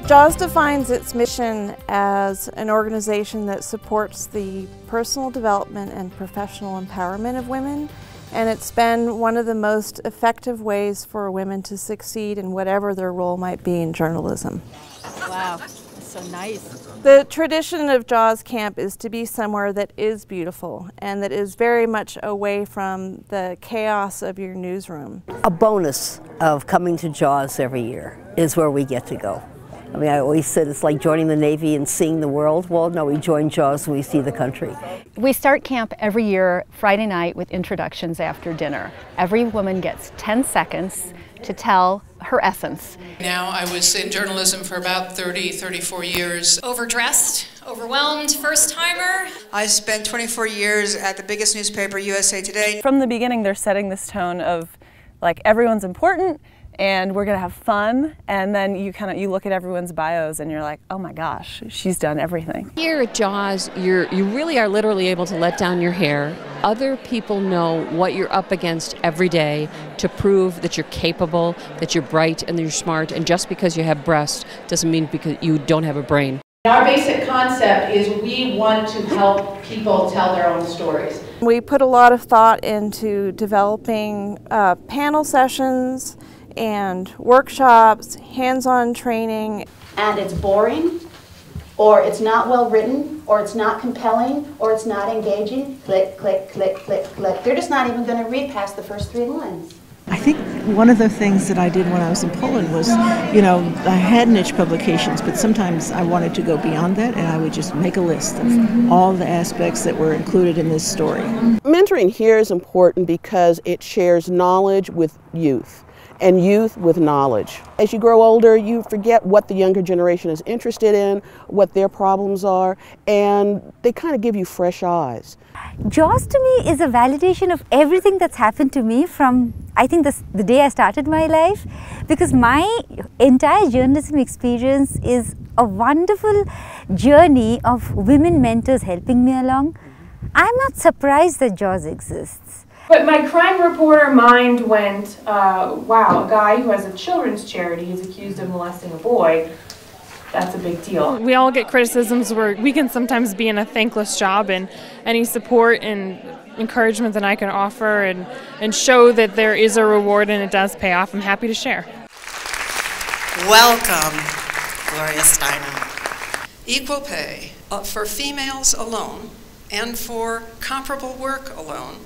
JAWS defines its mission as an organization that supports the personal development and professional empowerment of women, and it's been one of the most effective ways for women to succeed in whatever their role might be in journalism. Wow, that's so nice. The tradition of JAWS Camp is to be somewhere that is beautiful and that is very much away from the chaos of your newsroom. A bonus of coming to JAWS every year is where we get to go. I mean, I always said it's like joining the Navy and seeing the world. Well, no, we join JAWS and we see the country. We start camp every year Friday night with introductions after dinner. Every woman gets 10 seconds to tell her essence. Now, I was in journalism for about 34 years. Overdressed, overwhelmed, first-timer. I spent 24 years at the biggest newspaper, USA Today. From the beginning, they're setting this tone of, like, everyone's important, and we're gonna have fun, and then you look at everyone's bios and you're like, oh my gosh, she's done everything. Here at JAWS, you really are literally able to let down your hair. Other people know what you're up against every day to prove that you're capable, that you're bright and that you're smart, and just because you have breasts doesn't mean because you don't have a brain. Our basic concept is we want to help people tell their own stories. We put a lot of thought into developing panel sessions and workshops, hands-on training. And it's boring, or it's not well written, or it's not compelling, or it's not engaging. Click, click, click, click, click. They're just not even going to read past the first 3 lines. I think one of the things that I did when I was in Poland was, you know, I had niche publications, but sometimes I wanted to go beyond that, and I would just make a list of all the aspects that were included in this story. Mentoring here is important because it shares knowledge with youth, and youth with knowledge. As you grow older, you forget what the younger generation is interested in, what their problems are, and they kind of give you fresh eyes. JAWS to me is a validation of everything that's happened to me from, I think, the day I started my life, because my entire journalism experience is a wonderful journey of women mentors helping me along. I'm not surprised that JAWS exists. But my crime reporter mind went, wow, a guy who has a children's charity is accused of molesting a boy. That's a big deal. We all get criticisms where we can sometimes be in a thankless job, and any support and encouragement that I can offer and show that there is a reward and it does pay off, I'm happy to share. Welcome, Gloria Steinem. Equal pay for females alone and for comparable work alone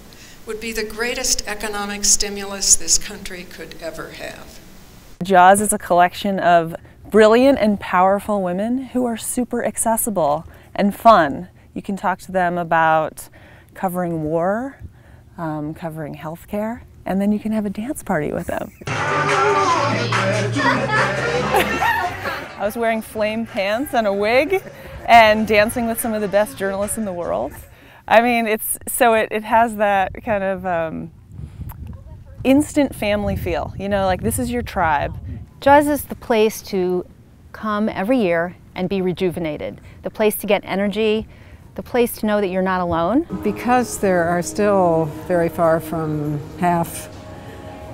would be the greatest economic stimulus this country could ever have. JAWS is a collection of brilliant and powerful women who are super accessible and fun. You can talk to them about covering war, covering healthcare, and then you can have a dance party with them. I was wearing flame pants and a wig and dancing with some of the best journalists in the world. I mean, it has that kind of instant family feel, you know, like this is your tribe. JAWS is the place to come every year and be rejuvenated, the place to get energy, the place to know that you're not alone. Because there are still very far from half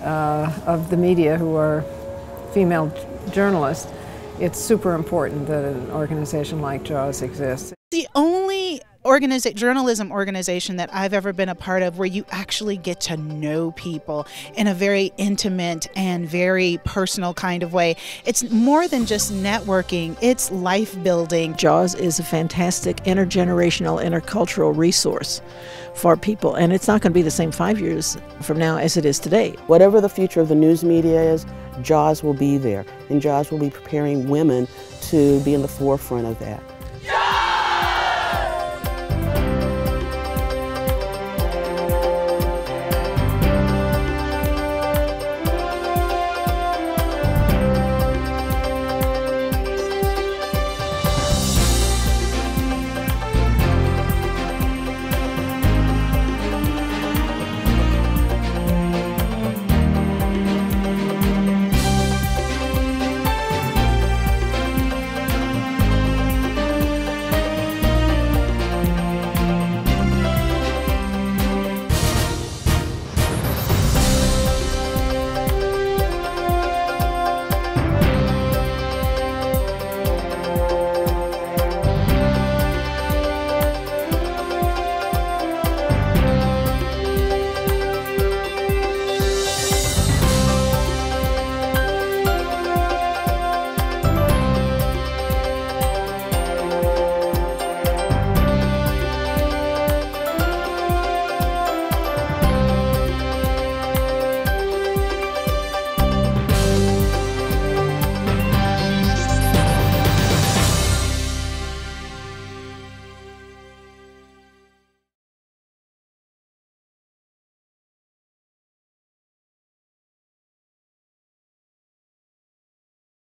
of the media who are female journalists, it's super important that an organization like JAWS exists. The only journalism organization that I've ever been a part of where you actually get to know people in a very intimate and very personal kind of way. It's more than just networking, it's life building. JAWS is a fantastic intergenerational, intercultural resource for people, and it's not going to be the same 5 years from now as it is today. Whatever the future of the news media is, JAWS will be there, and JAWS will be preparing women to be in the forefront of that.